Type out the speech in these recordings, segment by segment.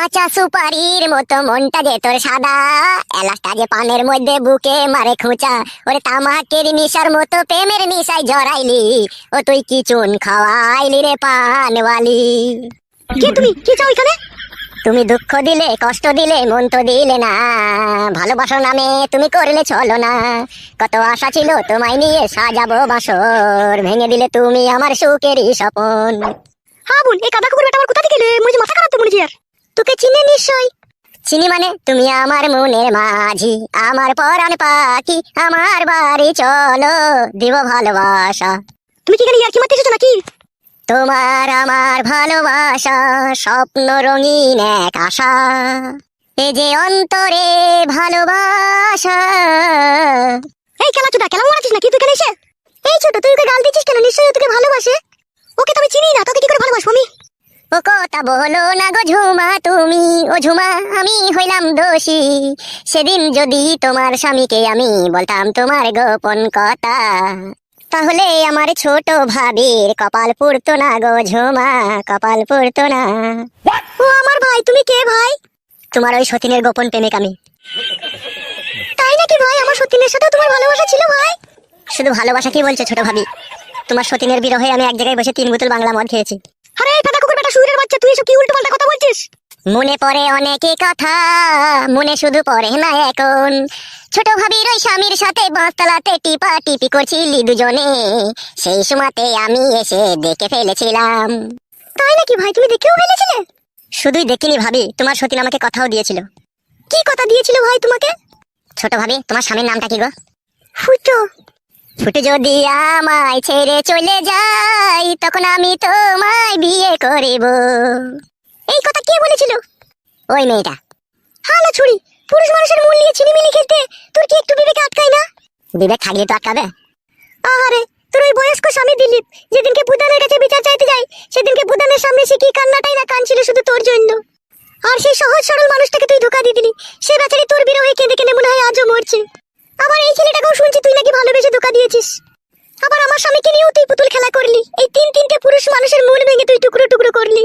কাঁচা সুপারির মতো মনটা যে তোর সাদা, এলাচটা যে পানের মধ্যে বুকে মারে খোঁচা। ওরে তামাকের নিশার মতো প্রেমের নিশায় জড়াইলি, ও তুই কি চুন খাওয়াইলি রে পানওয়ালি। কে তুমি? কি চাও এখানে? তুমি দুঃখ দিলে কষ্ট দিলে মন তো দিলে না, ভালোবাসার নামে তুমি করলে চলো না। কত আশা ছিল তোমায় নিয়ে সাজাবো বাসর, ভেঙে দিলে তুমি আমার সুখেরই স্বপন। হ্যাঁ বোন, এই কাদা কুকুর বেটা আমার কোথা থেকে এলে? মুঝে মাথা খারাপ তো মনে আর। তোকে চিনে নিশ্চয়? চিনি মানে তুমি আমার মনের মাঝি, আমার পরাণ পাখি, আমার বাড়ি চলো দিব ভালোবাসা। তুমি কি এখানে ইয়ার্কি মারতে এসেছো নাকি? তোমার আমার ভালোবাসা স্বপ্ন রঙিন এক আশা, এ যে অন্তরে ভালোবাসা। এই খেলাচোদা, কেমন মারাচ্ছিস নাকি তুই এখানে এসে? এই ছোট, তুই ওকে গাল দিচ্ছিস কেন? নিশ্চয়ই ও তোকে ভালোবাসে। ওকে তো আমি চিনি না, তোকে কি করে ভালোবাসবো আমি? ও কথা বলো না গো ঝুমা তুমি, ও ঝুমা আমি হইলাম দোষী। সেদিন যদি তোমার স্বামীকে আমি বলতাম তোমার গোপন কথা, তাহলে আমার ছোট ভাবির কপাল পুড়তো না গো ঝুমা, কপাল পুড়তো না। ও আমার ভাই, তুমি কে ভাই? তোমার ওই সতীনের গোপন প্রেমিক আমি। তাই নাকি ভাই? আমার সতীনের সাথে তোমার ভালোবাসা ছিল ভাই? শুধু ভালোবাসা কি বলছো ছোট ভাবি, তোমার সতীনের বিরহে আমি এক জায়গায় বসে 3 বোতল বাংলা মদ খেয়েছি। আরে এই কাদা কুকুর বেটা শুয়োরের বাচ্চা, তুই এসব কি উল্টো পাল্টা কথা বলছিস? মনে পড়ে অনেকে কথা, মনে শুধু পড়ে না এখন। ছোট ভাবির ওই স্বামীর সাথে বাঁশতলাতে টিপা টিপি করছিলি দুজনে, সেই সময়তে আমি এসে দেখে ফেলেছিলাম। তাই নাকি ভাই? তুমি দেখেও ফেলেছিলে? শুধুই দেখিনি ভাবি, তোমার সতীন আমাকে কথাও দিয়েছিল। কি কথা দিয়েছিল ভাই তোমাকে? ছোট ভাবি, তোমার স্বামীর নামটা কি গো? ফুটো। ফুটে যদি আমায় ছেড়ে চলে যাই, তখন আমি তোমায় বিয়ে করিব। এই কথা কে বলেছিল? ওই মেয়েটা। হালা ছুরি, পুরুষ মানুষের মন নিয়ে ছিনিমিনি খেলতে তোর কি একটু বিবেকে আটকায় না? বিবেক থাকলে তো আটকাবে। আহারে, তোর ওই বয়স্ক স্বামী দিলীপ যেদিনকে বুদানের কাছে বিচার চাইতে যায়, সেদিনকে বুদানের সামনে সে কি কান্নাটাই না কাঁদছিল শুধু তোর জন্য। আর সেই সহজ সরল মানুষটাকে তুই ধোঁকা দিয়ে দিলি। সে বেচারি তোর বিরহে কেঁদে কেঁদে মনে হয় আজও মরছে। আবার এই ছেলেটাকেও শুনছি তুই নাকি ভালোবেসে ধোঁকা দিয়েছিস। আবার আমার স্বামীকে নিয়েও তুই পুতুল খেলা করলি। এই তিনটে পুরুষ মানুষের মন ভেঙে তুই টুকরো টুকরো করলি।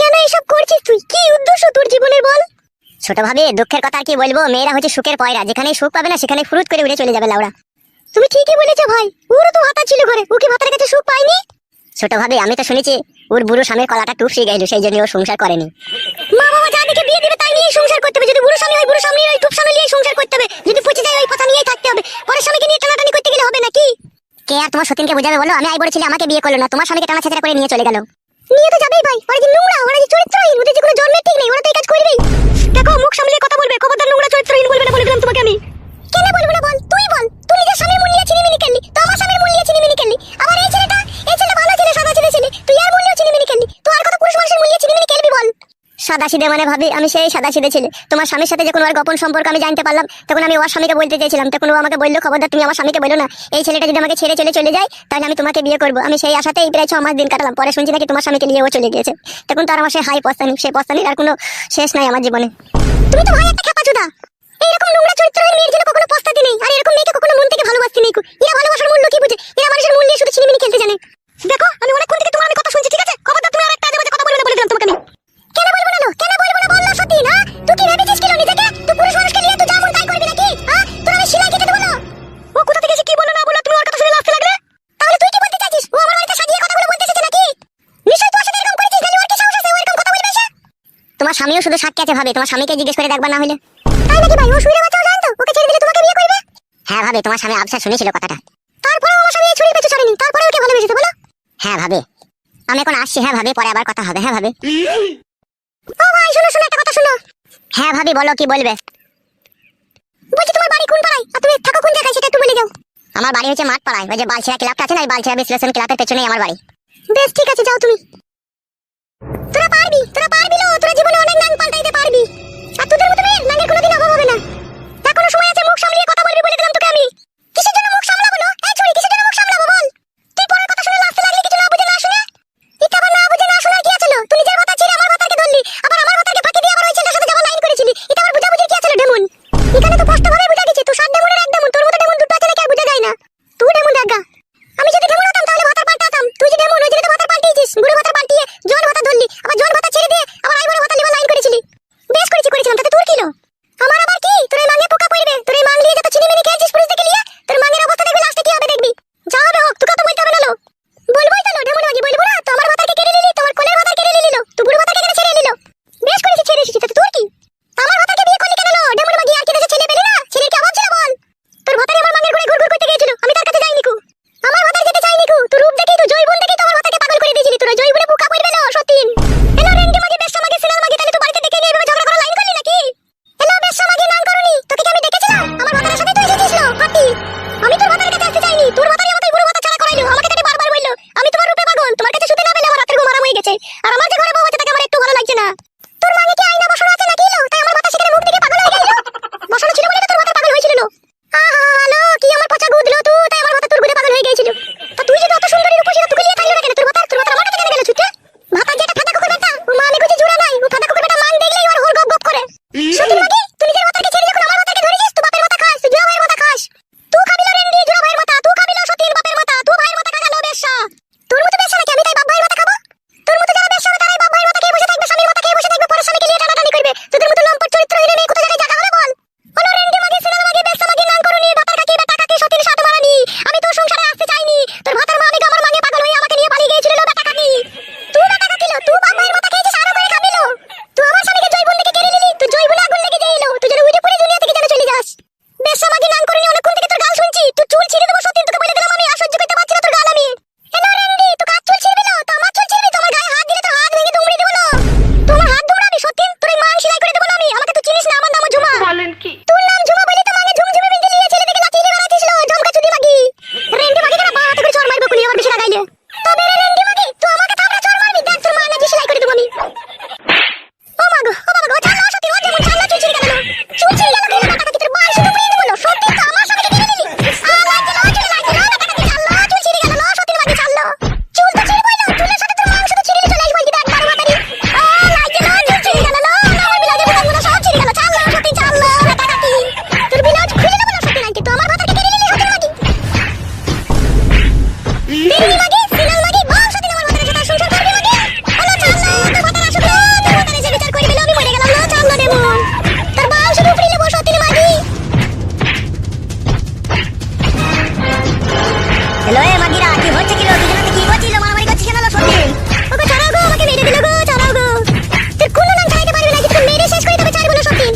কেন এইসব করছিস তুই? কি উদ্দেশ্য তোর জীবনের বল? ছোট ভাবি, দুঃখের কথা আর কি বলবো, মেয়েরা হচ্ছে সুখের পয়রা, যেখানে সুখ পাবে না সেখানে ফুরুত করে উড়ে চলে যাবে লাউড়া। তুমি ঠিকই বলেছো ভাই, ওরও তো ভাতা ছিল ঘরে, ও কি ভাতার কাছে সুখ পায়নি? ছোট ভাবি, আমি তো শুনেছি ওর বুড়ো স্বামীর কলাটা টুপসে গেল, সেই জন্য ও সংসার করেনি। মা বাবা যা দিকে বিয়ে দিবে তাই নিয়ে সংসার করতে হবে। যদি বুড়ো স্বামী হয়, বুড়ো স্বামী ওই টুপ স্বামী নিয়ে সংসার করতে হবে। যদি পচে যায় ওই কথা নিয়েই থাকতে হবে। পরের স্বামীকে নিয়ে টানাটানি করতে গেলে হবে নাকি? কে আর তোমার সতীনকে বোঝাবে বলো? আমি আইবড় ছেলে, আমাকে বিয়ে করলো না, তোমার স্বামীকে টানা ছেঁচড়া করে নিয়ে চলে গেল। নিয়ে তো যাবেই ভাই, ওরা যে নোংরা, ওরা যে চরিত্রহীন, ওদের যে কোনো জন্মের ঠিক নেই, ওরা তো এই কাজ করবেই। দেখো, মুখ সামলিয়ে কথা বলবে, খবরদার নোংরা চরিত্রহীন বলবে না বলে দিলাম তোমাকে আমি। কেন বলবো না বল? তুই বল, তুই নিজের স্বামীর মূল্য চিনিমিনি খেললি, তো আমার স্বামীর মূল্য চিনিমিনি খেললি। আবার এই ছেলেটা, এই ছেলে ভালো ছেলে, সাদা ছেলে ছেলে, তুই আর মূল্য চিনিমিনি খেললি। তো আর কত পুরুষ মানুষের মূল্য চিনিমিনি খেলবি বল? সাদা সিধে মানে ভাবি, আমি সেই সাদা সিধে ছেলে। তোমার স্বামীর সাথে যখন ওর গোপন সম্পর্ক আমি জানতে পারলাম, তখন আমি ওর স্বামীকে বলতে চেয়েছিলাম, তখন ও আমাকে বললো, খবরদার তুমি আমার স্বামীকে বলো না, এই ছেলেটা যদি আমাকে ছেড়ে চলে যায় তাহলে আমি তোমাকে বিয়ে করবো। আমি সেই আশাতেই প্রায় 6 মাস দিন কাটালাম। পরে শুনছি নাকি তোমার স্বামীকে নিয়ে ও চলে গিয়েছে। তখন তো আর আমার সেই হাই পস্তানি, সেই পস্তানির আর কোনো শেষ নাই আমার জীবনে। তুমি তো ভাই একটা খেপাচোদা। এইরকম নোংরা চরিত্রহীন মেয়ের জন্য কখনো পস্তাতে নেই, আর এরকম মেয়েকে কখনো মন থেকে ভালোবাসতে নেই। এরা ভালোবাসার মূল্য কি বুঝে? এরা মানুষের মূল্য শুধু চিনিমিনি খেলতে জানে। দেখো, আমি অনেকক্ষণ থেকে তোমার কথা শুনছি, ঠিক আছে? খবরদার তুমি আর একটা আজে বাজে কথা বলবে না বলে দিলাম তোমাকে আমি। কেন বলবো না? কেন বলবো না বল না সতীন, হ্যাঁ? তুই কি ভেবেছিস কি নিজেকে? তুই পুরুষ মানুষকে নিয়ে তুই যেমন তাই করবি নাকি? হ্যাঁ, তোর আমি সেলাই কেটে দেবো না। ও কোথা থেকে এসে কি বললো না বললো তুমি ওর কথা শুনে লাফতে লাগলে? তাহলে তুই কি বলতে চাইছিস? ও আমার বাড়িতে সাজিয়ে কথাগুলো বলতে এসেছে নাকি? নিশ্চয়ই তোর সাথে এরকম করেছিস, নাহলে ওর কি সাহস আছে ও এরকম কথা বলবে এসে? তোমার স্বামীও শুধু সাক্ষী আছে ভাবে, তোমার স্বামীকে জিজ্ঞেস করে দেখবা না হলে। তাই নাকি ভাই? ও শুয়ে বাচ্চাও জানতো ওকে ছেড়ে দিলে তোমাকে বিয়ে করবে? হ্যাঁ ভাবে, তোমার স্বামী আবসা শুনেছিল কথাটা। তারপরেও আমার স্বামী এই ছুরি পেছু ছাড়েনি, তারপরে ওকে ভালোবেসেছে বলো? হ্যাঁ ভাবে, আমি এখন আসছি। হ্যাঁ ভাবে, পরে আবার কথা হবে। হ্যাঁ ভাবে। ও ভাই শোনো শোনো, একটা কথা শোনো। হ্যাঁ ভাবি, বলো কি বলবে? বলছি তোমার বাড়ি কোন পাড়ায়, আর তুমি থাকো কোন জায়গায় সেটা একটু বলে যাও। আমার বাড়ি হচ্ছে মাঠ পাড়ায়, ওই যে বালছেড়া ক্লাবটা আছে না, ওই বালছেড়া বিশ্লেষণ ক্লাবের পেছনেই আমার বাড়ি। বেশ ঠিক আছে, যাও তুমি। তোরা পারবি লো, তোরা জীবনে অনেক নাম পাল্টাইতে পারবি। আর তোদের মতো মেয়ের নামের কোনোদিন অভাব হবে না। এখনো সময় আছে, মুখ সামলিয়ে কথা বলবি বলে দিলাম তোকে আমি। কিসের জন্য মুখ সামলাবো? না এই ছুরি, কিসের জন্য মুখ সামলাবো বল? তুই পরের কথা শুনে লাস্টে লাগলি, কিছু না বুঝে না শুনে। এটা আবার না বুঝে না শোনার কি আছে? তুই নিজের কথা ছেড়ে আমার কথাকে ধরলি, আবার আমার কথাকে ফাঁকি দিয়ে আবার ওই ছেলেটার সাথে যাওয়া লাইন করেছিলি। এটা আবার বুঝাবুঝির কি আছে ঢেমুন? এখানে তো স্পষ্টভাবে বুঝা গেছে তুই 7 ডেমনের এক ডেমন। তোর মতো ডেমন দুটো আছে নাকি আর বুঝা যায় না? তুই ডেমন দেখা। আমি যদি ডেমন হতাম তাহলে ভাতার পাল্টাতাম। তুই যে ডেমন, ওই জন্য তো ভাতার পাল্টিয়েছিস। বুড়ো ভাতার আর আমার যে ঘরে বউ আছে তাকে আমার একটু ভালো লাগছে না। তোর মাকে কি আয়না বসানো আছে নাকি এলো? তাই আমার মাথা সেখানে মুখ দিকে পাগল হয়ে গেল। বসানো ছিল বলে তো তোর মাথা পাগল হয়েছিল না। আলো কি আমার পচা গুদলো তুই, তাই আমার মাথা তোর গুদে পাগল হয়ে গিয়েছিল। তা তুই যদি অত সুন্দরী রূপসী তুই লিয়ে থাকলি না কেন? তোর মাথা আমার কাছে কেন গেল ছুটে? মাথা যেটা ফাটা কুকুর বেটা, ও মা আমি কিছু জুড়া নাই, ও ফাটা কুকুর বেটা মান দেখলেই ওর হোর গপ গপ করে। সত্যি মাগি তুই নিজের মাথাকে ছেড়ে যখন আমার মাথাকে ধরেছিস, তুই বাপের মাথা খাস, তুই জোড়া ভাইয়ের মাথা খাস। তুই খাবিলো রেন্ডি জোড়া ভাইয়ের মাথা, তুই খাবিলো সতীন বাপের মাথা, তুই ভাইয়ের মাথা কাকা লো বেশা। তোর মতো বেশা নাকি আমি তাই বাপ ভাইয়ের মাথা খাবো? তোর মতো যারা বেশা হবে তারাই বাপ ভাইয়ের মাথা খেয়ে বসে থাকবে, স্বামীর মাথা খেয়ে বসে থাকবে, পরের স্বামীকে নিয়ে টানাটানি করবে। তোদের মতো লম্পট চরিত্রহীন মেয়ে কোথা জায়গায় জায়গা হবে বল? হলো রেন্ডি মাগি সিনাল মাগি বেশা মাগি নাম করুনি বাতার কাকি বেটা কাকি সতীন সাথে মারানি। আমি তোর সংসারে আসতে চাইনি। তোর ভাতার মা আমি আমার মাগে পাগল হয়ে আমাকে নিয়ে পালিয়ে গিয়েছিল লো বেটা কাকি। তুই বেটা কাকি লো, তুই বাপ ভাইয়ের মাথা খেয়েছিস আর আমারে খাবিলো। তুই আমার স্বামীকে জয়বুন থেকে কেড়ে নিলি, তুই জয়বুন আগুন লেগে যাইলো, তুই যেন উঠে পড়ে দুনিয়া থেকে যেন চলে যাস। বেশা মাগি নাম করুনি অনেকক্ষণ থেকে তোর গাল শুনছি, তুই চুল ছিঁড়ে দেবো সতীন, তোকে বলে দিলাম আমি আর সহ্য করতে পারছি না তোর গাল আমি। হ্যালো রেন্ডি তুই কাজ চুল ছিঁড়বি না? তো আমার চুল ছিঁড়বি, তোমার গায়ে হাত দিলে তোর হাত ভেঙে দুমড়ে দেবো না। তোমার হাত দুমড়াবি সতীন, তোর এই মান সেলাই করে দেবো না আমি। আমাকে তুই চিনিস না, আমার নাম ঝুমা। বলেন কি? তোর নাম ঝুমা বলি তো মাগে ঝুমঝুমে বিন্দু নিয়ে ছেলে দেখে লাচিয়ে বেড়াচ্ছিস লো ঝমকা চুদি মাগি। রেন্ডি মাগি কেন বাহাতে করে চড় মারবো কুলি আমার বেশি লাগাইলে? তবে রে রেন্ডি মাগি তুই আমাকে থাপড়া চড় মারবি, দেখ তোর মা না যে সেলাই করে দেবো আমি। ও মাগো ও বাবা গো, ছাড় না সত্যি, ও যেমন ছাড় না চুল ছিঁড়ে গেল। চুল ছিঁড়ে গেল কেন টাকা কি তোর বাল শুধু পুড়িয়ে দেবো না? সত্যি তো আমার সামনে কেটে দিলি। লাগছে লো টাকা কি ছাড়লো, চুল ছিঁড়ে গেল লো সত্যি মাগি ছাড়লো। চুল তো ছিঁড়বই না, চুলের সাথে তোর মাংস তো ছিঁড়ে চলে আসবো কি দেখ বারো মাতারি। লাগছে লো চুল ছিঁড়ে গেল লো, আমার বিলাজে বোতামগুলো সব ছিঁড়ে গেল। ছাড়লো সত্যি ছাড়লো টাকা কি। তোর বিলাজ খুলে দেবো না সত্যি নাকি, তো আমার মাথাকে কেটে দিলি সত্যি মাগি। বেরিয়ে মাগি সিনাল মাগি বাল সত্যি আমার মাথার সাথে সংসার করবি মাগি। হলো ছাড়লো তোর মাথার আসুক লো, তোর মাথার এসে বিচার করে দিল আমি মরে গেলাম লো, ছাড়লো দেবো তোর বাল শুধু উপরে নেবো সত্যি মাগি। হ্যালো এ মাগিরা কি হচ্ছে কি লো? দুজনে কি করছিস? মারামারি করছিস কেন লো সত্যি? ওকে ছাড়াও গো, আমাকে মেরে দিল গো, ছাড়াও গো। তোর কোনো নাম ছাড়াইতে পারবি না, তোকে মেরে শেষ করে তবে ছাড়বো লো সত্যি।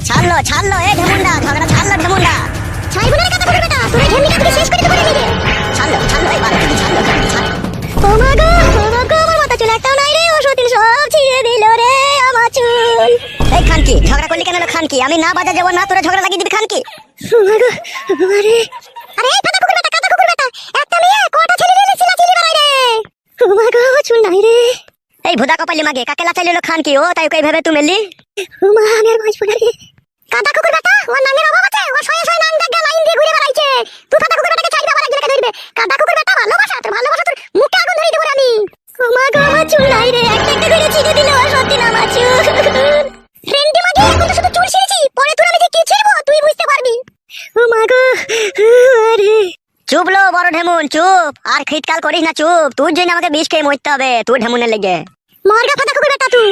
ছাড়লো ছাড়লো এ ঢেমুন্ডা, ঝগড়া ছাড়লো ঢেমুন্ডা। ছাড়বো না কথা বলবে বেটা, তোর এই ঢেমনিটা তোকে শেষ করে দেবো রে মেরে। ছাড়লো ছাড়লো এবার তুই ছাড়লো ছাড়। ও মা গো আমার মাথা চুল একটাও নাই রে, ও সতীন সব ছিঁড়ে দিল রে আমার চুল। এই খানকি ঝগড়া করলি কেন লো খানকি? আমি না বাজা যাবো না, তোরা ঝগড়া লাগিয়ে দিবি খানকি। ও মা গো আরে আরে এই ফাটা কুকুর বেটা, কাটা কুকুর বেটা, একটা মেয়ে কটা ছেলে নিয়ে চিলা চিলি বেড়াই রে। ও মা গো চুল নাই রে। এই ভুদা কপালি মাগে কাকে লাচাইলি লো খানকি? ও তাই ওকে এইভাবে তুই মেললি? ও মা আমি আর বাঁচবো না রে। কাটা কুকুর বেটা ওর নামের অভাব আছে, ও শয়ে শয়ে নাম জায়গা লাইন দিয়ে ঘুরে বেড়াইছে। তুই ফাটা কুকুর বেটাকে ছাইড়বে আবার একজনকে ধরবে। কাটা কুকুর বেটা ভালোবাসা, তোর ভালোবাসা তোর মুখে আগুন ধরিয়ে দেবো রে আমি। ও মা গো আমার চুল নাই রে, একটা একটা করে ছিঁড়ে দিল আর সত্যি না আমার চুল। রেন্ডি মাগে এখন তো শুধু চুল ছিঁড়েছি, পরে তোর আমি যে কি ছিঁড়বো তুই বুঝতে পারবি। ও মা গো আরে চুপ লো বড় ঢেমুন চুপ, আর খিটকাল করিস না চুপ। তোর জন্য আমাকে বিষ খেয়ে মরতে হবে, তোর ঢেমুনের লেগে। মরগা ফাটা কুকুর বেটা তুই।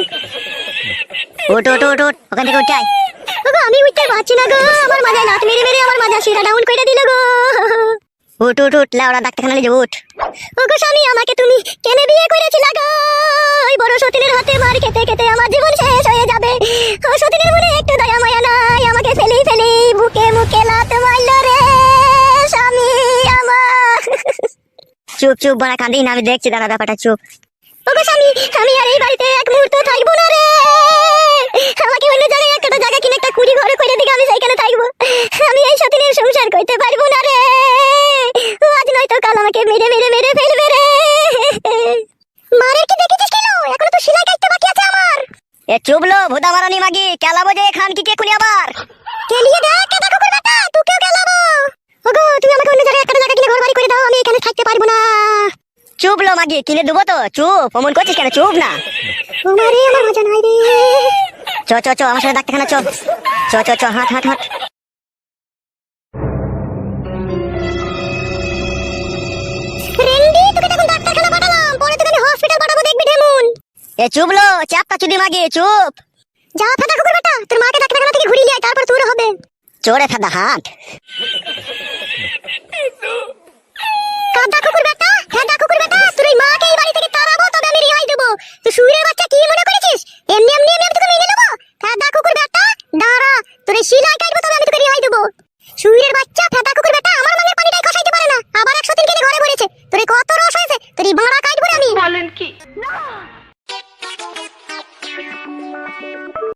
উঠ উঠ উঠ উঠ ওখান থেকে উঠে আয়। ওগো আমি উঠতে পারছি না গো, আমার মাথায় লাত মেরে মেরে আমার মাথা শিরা ডাউন করে দিল গো। উঠ উঠ উঠ লাউড়া ডাক্তারখানা নিয়ে উঠ। ওগো স্বামী আমাকে তুমি কেন বিয়ে করেছিলা গো? ওই বড় সতীনের হাতে মার খেতে খেতে আমার জীবন শেষ হয়ে যাবে। ও সতীনের মনে একটু দয়া মায়া নাই, আমাকে ফেলি ফেলি বুকে মুখে লাত মারলো রে স্বামী আমার। চুপ চুপ বড়া কাঁদিস না, আমি দেখছি দাঁড়া ব্যাপারটা চুপ। ওগো স্বামী আমি আর এই বাড়িতে এক মুহূর্ত থাকবো না রে। আমাকে অন্য জায়গায় একটা জায়গা কিনে একটা কুড়ি ঘরে করে দিকে আমি সেইখানে থাকবো। আমি এই সতীনের সংসার করতে পারবো না রে। আজ নয়তো কাল আমাকে মেরে মেরে মেরে ফেলবে রে। মারে কি দেখেছিস কেন? এখনো তো সেলাই কাটতে বাকি আছে আমার। এ চুপ লো ভুদা মারানি মাগি, কেলাবো যে খান কি কে খুনি আবার। কেলিয়ে দেখ কাটা কুকুর বেটা, তোকেও কেলাবো। ওগো তুমি আমাকে অন্য জায়গায় একটা জায়গা কিনে ঘর বাড়ি করে দাও, আমি এখানে থাকতে পারবো না। চুপ লো মাগি কিনে দেবো তো, চুপ অমন করছিস কেন? চুপ না। ওমারে আমার মজা নাই রে। চ চ চ আমার সাথে ডাক্তারখানা চ চ চ চ হাঁট হাঁট হাঁট। রেন্ডি তোকে তখন ডাক্তারখানা পাঠালাম, পরে তোকে আমি হসপিটাল পাঠাবো দেখবি ঢেমুন। এ চুপ লো চাপটা চুদি মাগি চুপ। যা ফাটা কুকুর বেটা, তোর মাকে ডাক্তারখানা থেকে ঘুরিয়ে নিয়ে আয়, তারপর তোর হবে। চোরে ফাদা হাঁট। কাদা কুকুর